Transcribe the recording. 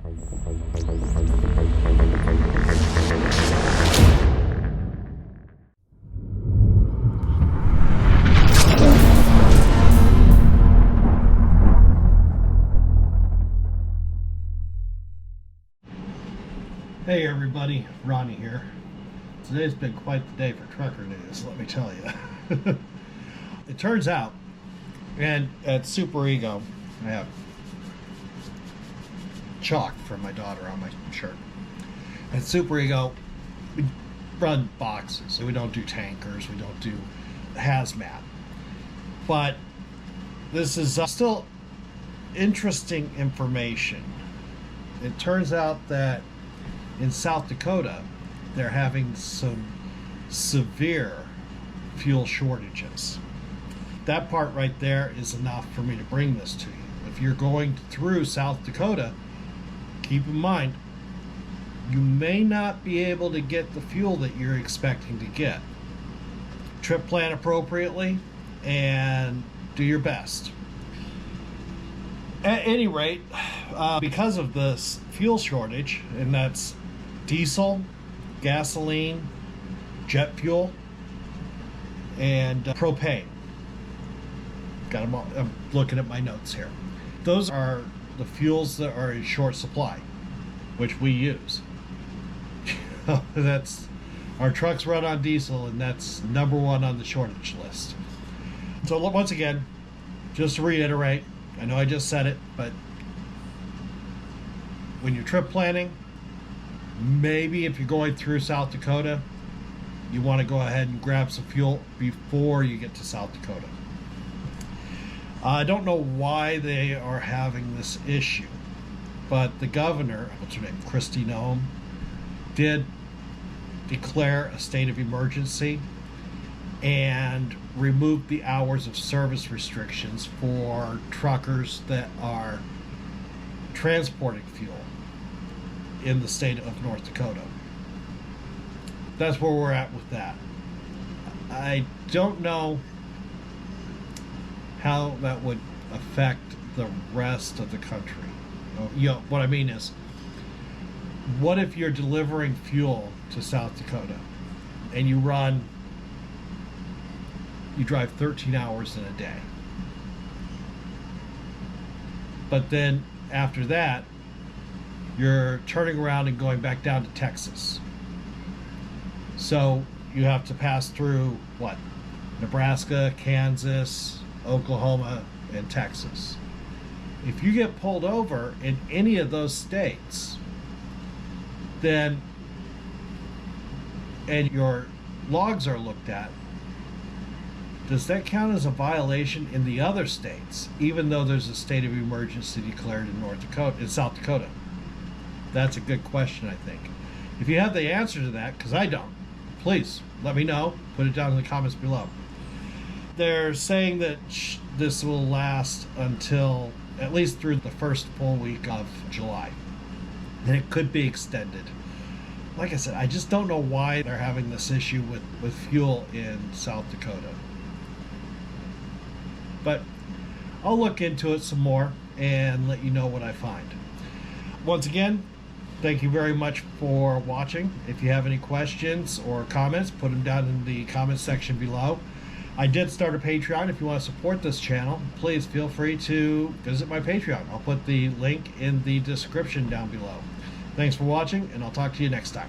Hey everybody, Ronnie here. Today's been quite the day for trucker news, let me tell you. It turns out, and at Super Ego, I have chalk from my daughter on my shirt. At Super Ego, we run boxes, so we don't do tankers, we don't do hazmat. But this is still interesting information. It turns out that in South Dakota, they're having some severe fuel shortages. That part right there is enough for me to bring this to you. If you're going through South Dakota, keep in mind, you may not be able to get the fuel that you're expecting to get. Trip plan appropriately and do your best. At any rate, because of this fuel shortage, and that's diesel, gasoline, jet fuel, and propane. Got them all. I'm looking at my notes here. Those are the fuels that are in short supply, which we use. That's our trucks run on diesel, and that's number one on the shortage list. So once again, just to reiterate, I know I just said it, but when you're trip planning, maybe if you're going through South Dakota, you want to go ahead and grab some fuel before you get to South Dakota. I don't know why they are having this issue, but the governor, what's her name, Kristi Noem, did declare a state of emergency and remove the hours of service restrictions for truckers that are transporting fuel in the state of North Dakota. That's where we're at with that. I don't know how that would affect the rest of the country. You know, what I mean is, what if you're delivering fuel to South Dakota and you drive 13 hours in a day? But then after that, you're turning around and going back down to Texas. So you have to pass through what? Nebraska, Kansas, Oklahoma, and Texas. If you get pulled over in any of those states, then, and your logs are looked at, does that count as a violation in the other states, even though there's a state of emergency declared in South Dakota? That's a good question, I think. If you have the answer to that, because I don't, please let me know. Put it down in the comments below. They're saying that this will last until at least through the first full week of July. And it could be extended. Like I said, I just don't know why they're having this issue with fuel in South Dakota. But I'll look into it some more and let you know what I find. Once again, thank you very much for watching. If you have any questions or comments, put them down in the comments section below. I did start a Patreon. If you want to support this channel, please feel free to visit my Patreon. I'll put the link in the description down below. Thanks for watching, and I'll talk to you next time.